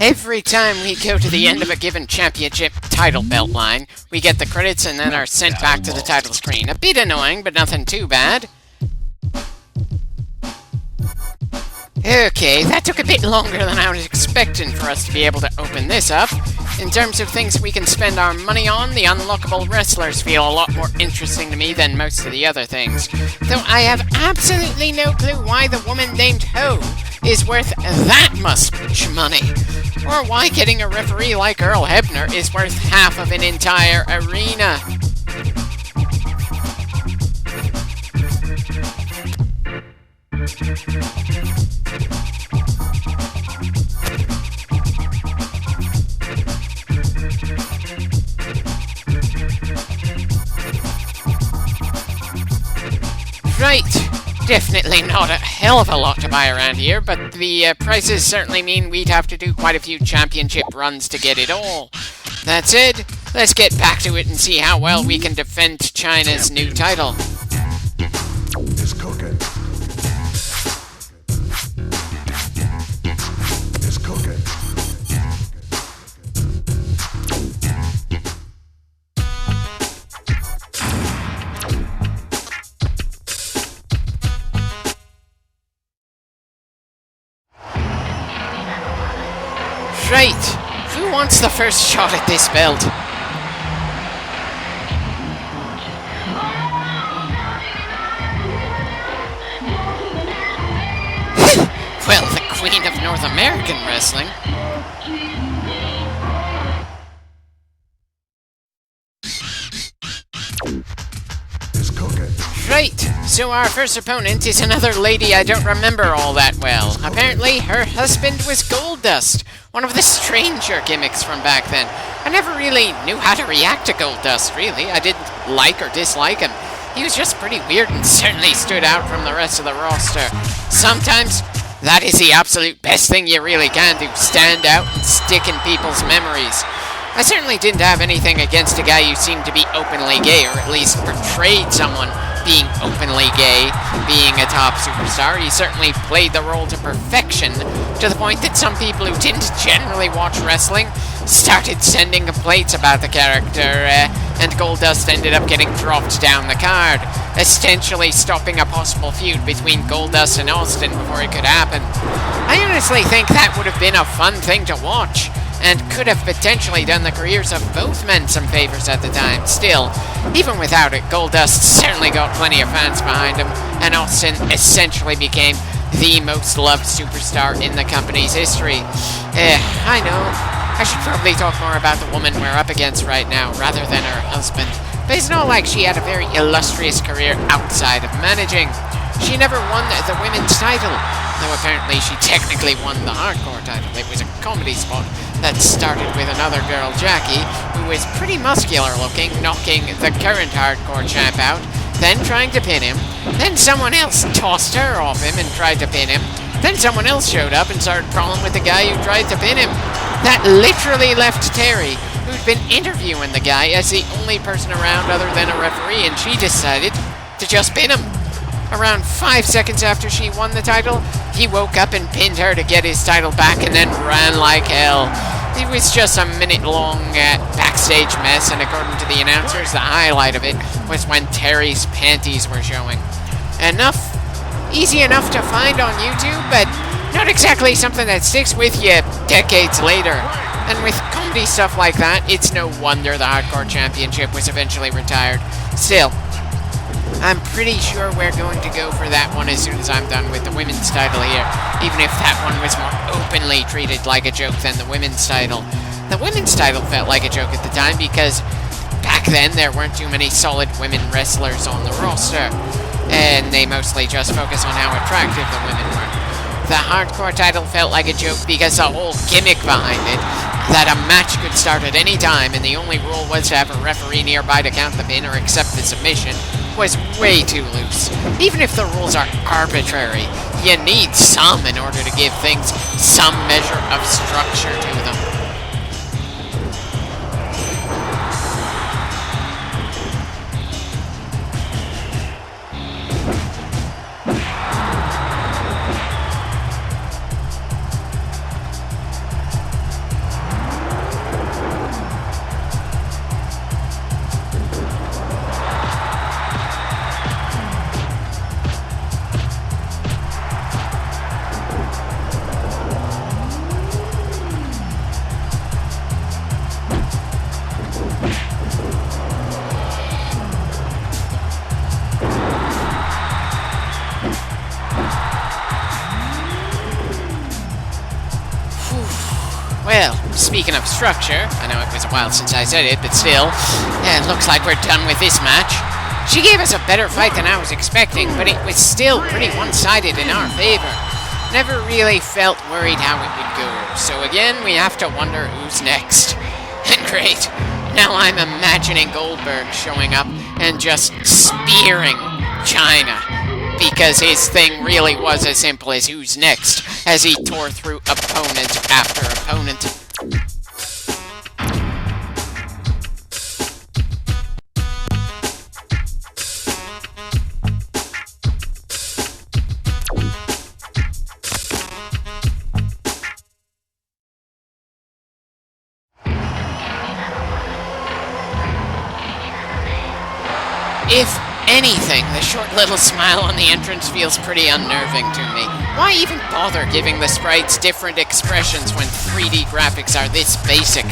Every time we go to the end of a given championship title belt line, we get the credits and then are sent back to the title screen. A bit annoying, but nothing too bad. Okay, that took a bit longer than I was expecting for us to be able to open this up. In terms of things we can spend our money on, the unlockable wrestlers feel a lot more interesting to me than most of the other things. Though I have absolutely no clue why the woman named Ho is worth that much money. Or why getting a referee like Earl Hebner is worth half of an entire arena. Right, definitely not a hell of a lot to buy around here, but the prices certainly mean we'd have to do quite a few championship runs to get it all. That said, let's get back to it and see how well we can defend China's new title. It's cooking. It's cooking. Right, who wants the first shot at this belt? Well, the Queen of North American Wrestling. It's cooking. Right, so our first opponent is another lady I don't remember all that well. Apparently, her husband was Goldust, one of the stranger gimmicks from back then. I never really knew how to react to Goldust, really. I didn't like or dislike him. He was just pretty weird and certainly stood out from the rest of the roster. Sometimes, that is the absolute best thing you really can do, stand out and stick in people's memories. I certainly didn't have anything against a guy who seemed to be openly gay, or at least portrayed someone being openly gay, being a top superstar. He certainly played the role to perfection, to the point that some people who didn't generally watch wrestling started sending complaints about the character, and Goldust ended up getting dropped down the card, essentially stopping a possible feud between Goldust and Austin before it could happen. I honestly think that would have been a fun thing to watch, and could have potentially done the careers of both men some favors at the time. Still, even without it, Goldust certainly got plenty of fans behind him, and Austin essentially became the most loved superstar in the company's history. I know, I should probably talk more about the woman we're up against right now, rather than her husband, but it's not like she had a very illustrious career outside of managing. She never won the women's title, though apparently she technically won the hardcore title. It was a comedy spot that started with another girl, Jackie, who was pretty muscular looking, knocking the current hardcore champ out, then trying to pin him. Then someone else tossed her off him and tried to pin him. Then someone else showed up and started brawling with the guy who tried to pin him. That literally left Terry, who'd been interviewing the guy, as the only person around other than a referee, and she decided to just pin him. Around 5 seconds after she won the title, he woke up and pinned her to get his title back and then ran like hell. It was just a minute-long backstage mess, and according to the announcers, the highlight of it was when Terry's panties were showing. Easy enough to find on YouTube, but not exactly something that sticks with you decades later. And with comedy stuff like that, it's no wonder the Hardcore Championship was eventually retired. Still, I'm pretty sure we're going to go for that one as soon as I'm done with the women's title here, even if that one was more openly treated like a joke than the women's title. The women's title felt like a joke at the time because back then there weren't too many solid women wrestlers on the roster, and they mostly just focus on how attractive the women were. The hardcore title felt like a joke because the whole gimmick behind it, that a match could start at any time and the only rule was to have a referee nearby to count the pin or accept the submission, was way too loose. Even if the rules are arbitrary, you need some in order to give things some measure of structure to them. Well, speaking of structure, I know it was a while since I said it, but still, it looks like we're done with this match. She gave us a better fight than I was expecting, but it was still pretty one-sided in our favor. Never really felt worried how it would go, so again, we have to wonder who's next. And great, now I'm imagining Goldberg showing up and just spearing China, because his thing really was as simple as who's next, as he tore through opponent after opponent. If anything, the short little smile on the entrance feels pretty unnerving to me. Why even bother giving the sprites different expressions when 3D graphics are this basic?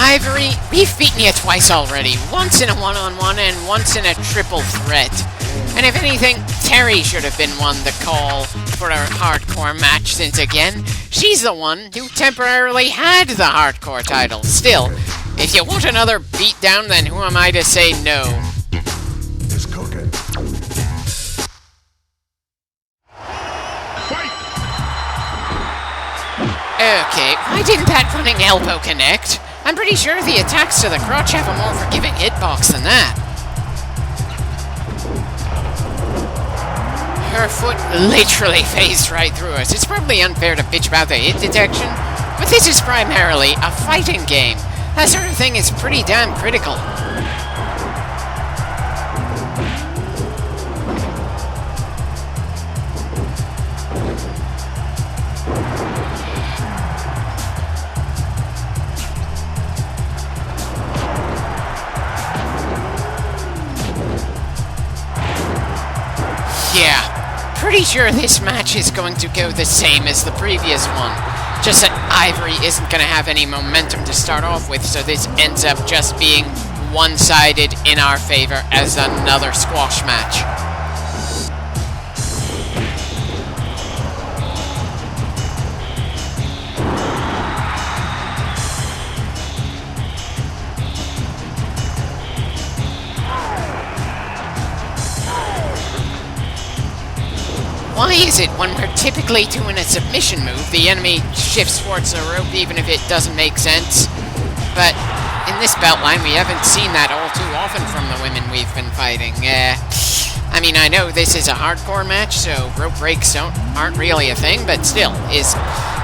Ivory, we've beaten you twice already. Once in a one-on-one and once in a triple threat. And if anything, Terry should have been one to call for a hardcore match, since again, she's the one who temporarily had the hardcore title. Still, if you want another beatdown, then who am I to say no? It's cooking. Okay, why didn't that running elbow connect? I'm pretty sure the attacks to the crotch have a more forgiving hitbox than that. Her foot literally phased right through us. It's probably unfair to bitch about the hit detection, but this is primarily a fighting game. That sort of thing is pretty damn critical. Yeah, pretty sure this match is going to go the same as the previous one. Just that Ivory isn't going to have any momentum to start off with, so this ends up just being one-sided in our favor as another squash match. Why is it when we're typically doing a submission move, the enemy shifts towards the rope even if it doesn't make sense? But in this belt line, we haven't seen that all too often from the women we've been fighting. I mean, I know this is a hardcore match, so rope breaks aren't really a thing, but still, is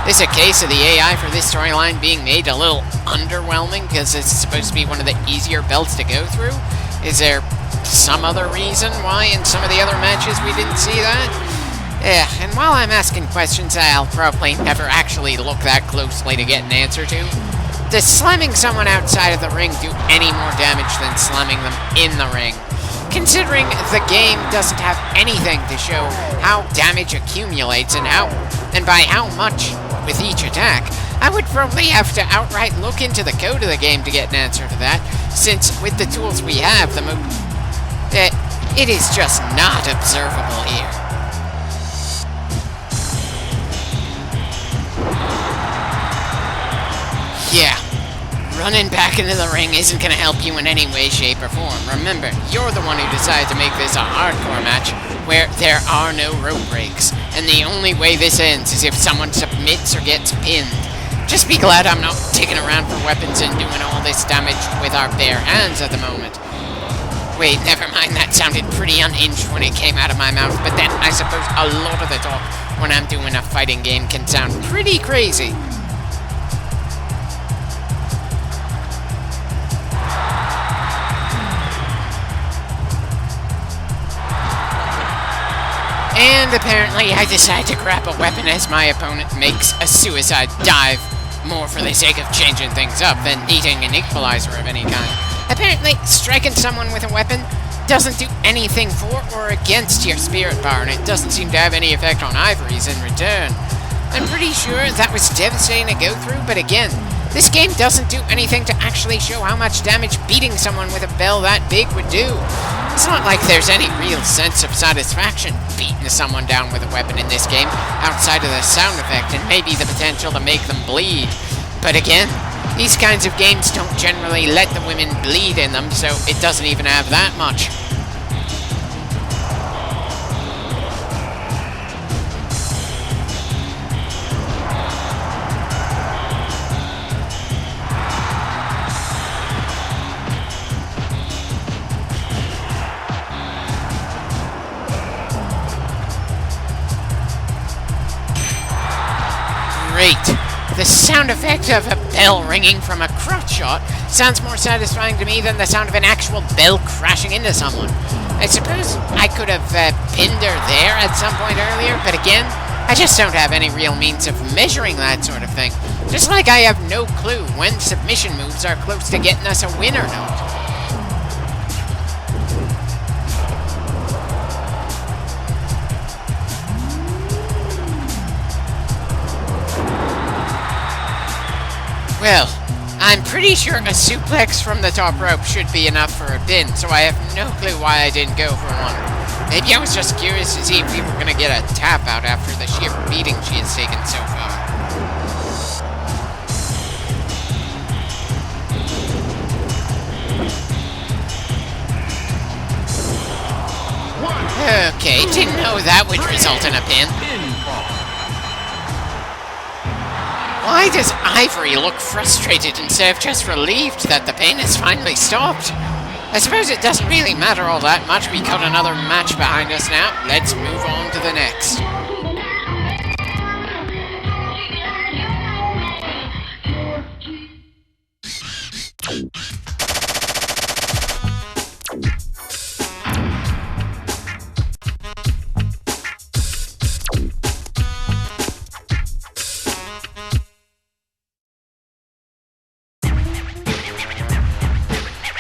this a case of the AI for this storyline being made a little underwhelming because it's supposed to be one of the easier belts to go through? Is there some other reason why in some of the other matches we didn't see that? Yeah, and while I'm asking questions I'll probably never actually look that closely to get an answer to, does slamming someone outside of the ring do any more damage than slamming them in the ring? Considering the game doesn't have anything to show how damage accumulates and by how much with each attack, I would probably have to outright look into the code of the game to get an answer to that, since with the tools we have, it is just not observable here. Yeah, running back into the ring isn't going to help you in any way, shape, or form. Remember, you're the one who decided to make this a hardcore match where there are no rope breaks, and the only way this ends is if someone submits or gets pinned. Just be glad I'm not taking around for weapons and doing all this damage with our bare hands at the moment. Wait, never mind, that sounded pretty unhinged when it came out of my mouth, but then I suppose a lot of the talk when I'm doing a fighting game can sound pretty crazy. And apparently I decide to grab a weapon as my opponent makes a suicide dive, more for the sake of changing things up than needing an equalizer of any kind. Apparently, striking someone with a weapon doesn't do anything for or against your spirit bar, and it doesn't seem to have any effect on Ivory's in return. I'm pretty sure that was devastating to go through, but again, This game doesn't do anything to actually show how much damage beating someone with a bell that big would do. It's not like there's any real sense of satisfaction beating someone down with a weapon in this game, outside of the sound effect and maybe the potential to make them bleed. But again, these kinds of games don't generally let the women bleed in them, so it doesn't even have that much. Great. The sound effect of a bell ringing from a crotch shot sounds more satisfying to me than the sound of an actual bell crashing into someone. I suppose I could have pinned her there at some point earlier, but again, I just don't have any real means of measuring that sort of thing. Just like I have no clue when submission moves are close to getting us a win or not. Well, I'm pretty sure a suplex from the top rope should be enough for a pin, so I have no clue why I didn't go for one. Maybe I was just curious to see if we were going to get a tap out after the sheer beating she has taken so far. Okay, didn't know that would result in a pin. Why does Ivory look frustrated instead of just relieved that the pain has finally stopped? I suppose it doesn't really matter all that much. We got another match behind us now. Let's move on to the next.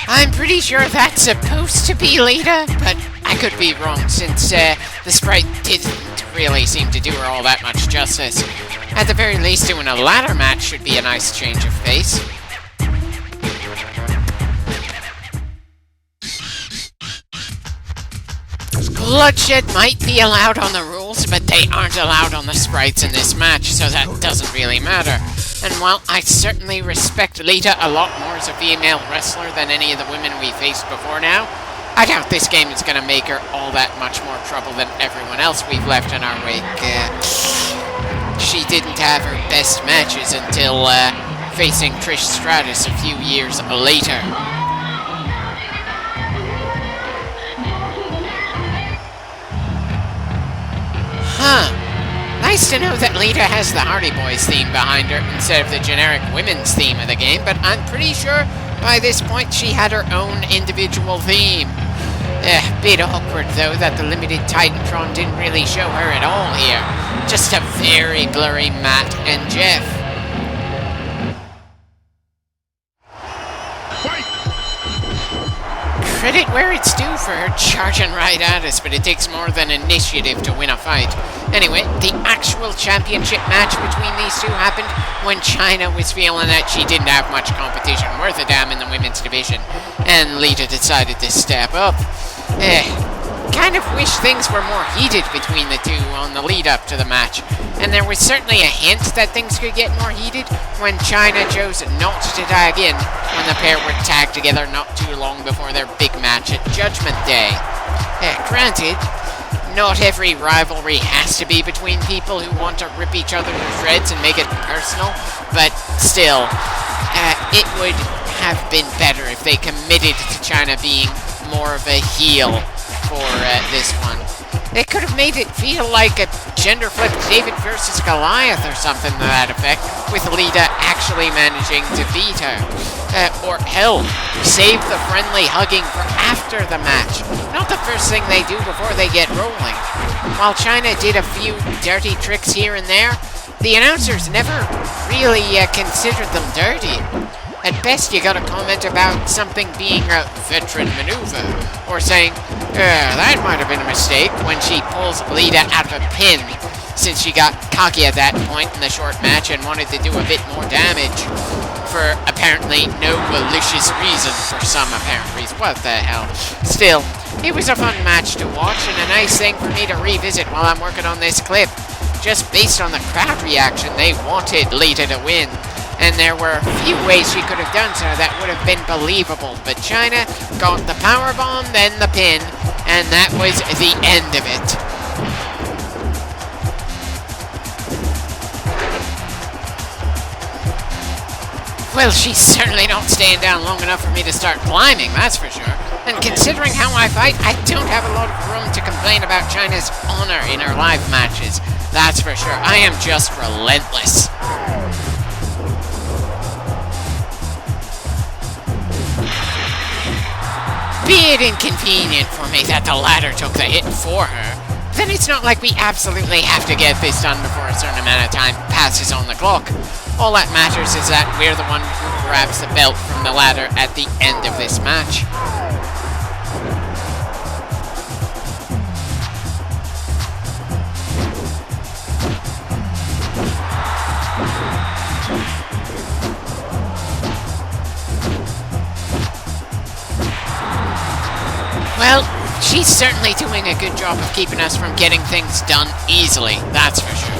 I'm pretty sure that's supposed to be Lita, but I could be wrong since the sprite didn't really seem to do her all that much justice. At the very least, doing a ladder match should be a nice change of pace. Bloodshed might be allowed on the rules, but they aren't allowed on the sprites in this match, so that doesn't really matter. And while I certainly respect Lita a lot more as a female wrestler than any of the women we faced before now, I doubt this game is going to make her all that much more trouble than everyone else we've left in our wake. She didn't have her best matches until facing Trish Stratus a few years later. Huh. Nice to know that Lita has the Hardy Boys theme behind her instead of the generic women's theme of the game, but I'm pretty sure by this point she had her own individual theme. Bit awkward though that the limited Titantron didn't really show her at all here. Just a very blurry Matt and Jeff. Credit where it's due for her charging right at us, but it takes more than initiative to win a fight. Anyway, the actual championship match between these two happened when China was feeling that she didn't have much competition worth a damn in the women's division, and Lita decided to step up. Kind of wish things were more heated between the two on the lead up to the match, and there was certainly a hint that things could get more heated when China chose not to tag in when the pair were tagged together not too long before their big match at Judgment Day. Granted, not every rivalry has to be between people who want to rip each other to shreds and make it personal, but still, it would have been better if they committed to China being more of a heel for this one. They could have made it feel like a gender-flipped David versus Goliath or something to that effect, with Lita actually managing to beat her. Or hell, save the friendly hugging for after the match, not the first thing they do before they get rolling. While China did a few dirty tricks here and there, the announcers never really considered them dirty. At best, you got a comment about something being a veteran maneuver, or saying, that might have been a mistake when she pulls Lita out of a pin. since she got cocky at that point in the short match and wanted to do a bit more damage for apparently no malicious reason, for some apparent reason. What the hell? Still, it was a fun match to watch and a nice thing for me to revisit while I'm working on this clip. Just based on the crowd reaction, they wanted Lita to win. And there were a few ways she could have done so that would have been believable. But China got the powerbomb, then the pin, and that was the end of it. Well, she's certainly not staying down long enough for me to start climbing, that's for sure. And considering how I fight, I don't have a lot of room to complain about China's honor in her live matches. That's for sure. I am just relentless. Be it inconvenient for me that the ladder took the hit for her, then it's not like we absolutely have to get this done before a certain amount of time passes on the clock. All that matters is that we're the one who grabs the belt from the ladder at the end of this match. Well, she's certainly doing a good job of keeping us from getting things done easily, that's for sure.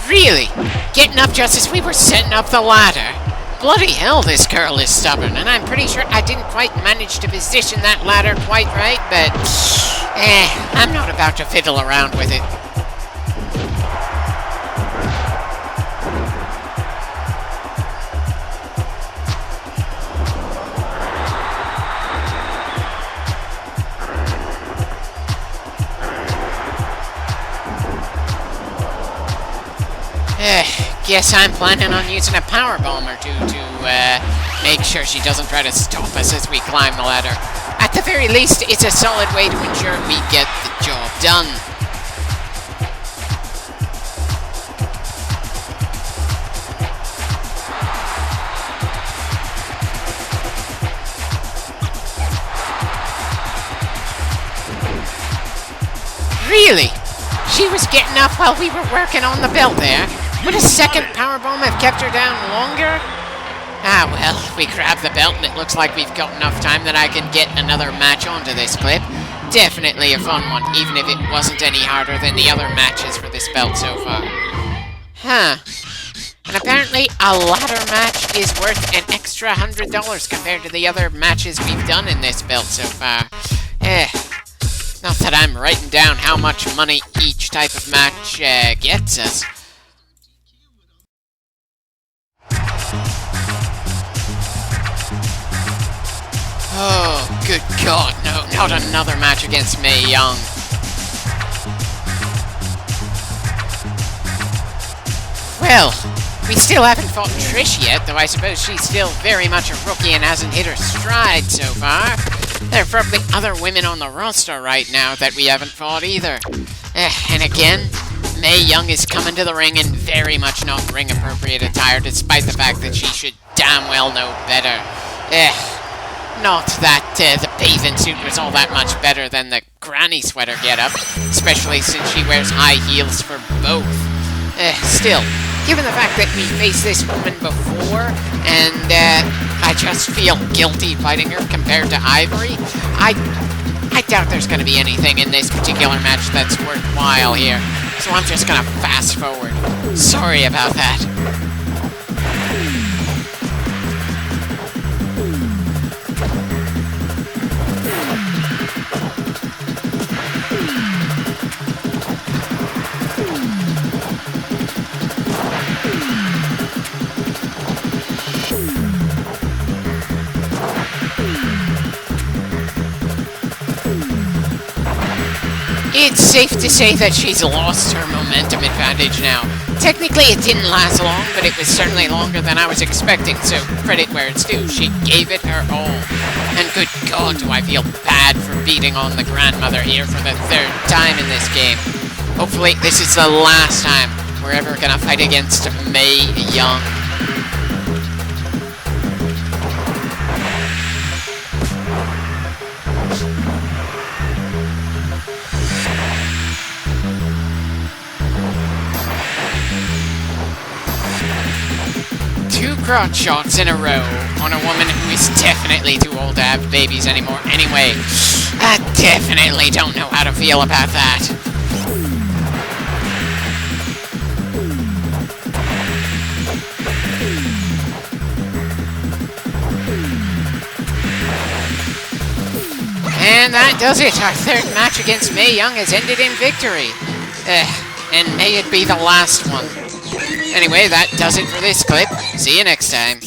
Really? Getting up just as we were setting up the ladder? Bloody hell, this girl is stubborn, and I'm pretty sure I didn't quite manage to position that ladder quite right, but I'm not about to fiddle around with it. Guess I'm planning on using a powerbomb or two to make sure she doesn't try to stop us as we climb the ladder. At the very least, it's a solid way to ensure we get the job done. Really? She was getting up while we were working on the belt there? Would a second powerbomb have kept her down longer? Ah, well, we grabbed the belt and it looks like we've got enough time that I can get another match onto this clip. Definitely a fun one, even if it wasn't any harder than the other matches for this belt so far. Huh. And apparently a ladder match is worth an extra $100 compared to the other matches we've done in this belt so far. Not that I'm writing down how much money each type of match gets us. Oh, good God, no, not another match against Mae Young. Well, we still haven't fought Trish yet, though I suppose she's still very much a rookie and hasn't hit her stride so far. There are probably other women on the roster right now that we haven't fought either. And again, Mae Young is coming to the ring in very much not ring-appropriate attire, despite the fact that she should damn well know better. Not that the bathing suit was all that much better than the granny sweater getup, especially since she wears high heels for both. Still, given the fact that we faced this woman before, and I just feel guilty fighting her compared to Ivory, I doubt there's going to be anything in this particular match that's worthwhile here, so I'm just going to fast forward. Sorry about that. it's safe to say that she's lost her momentum advantage now. Technically, it didn't last long, but it was certainly longer than I was expecting, so credit where it's due. She gave it her all. And good God, do I feel bad for beating on the grandmother here for the third time in this game. Hopefully, this is the last time we're ever gonna fight against Mae Young. Two crotch shots in a row on a woman who is definitely too old to have babies anymore. Anyway, I definitely don't know how to feel about that. And that does it. Our third match against Mae Young has ended in victory. And may it be the last one. Anyway, that does it for this clip. See you next time.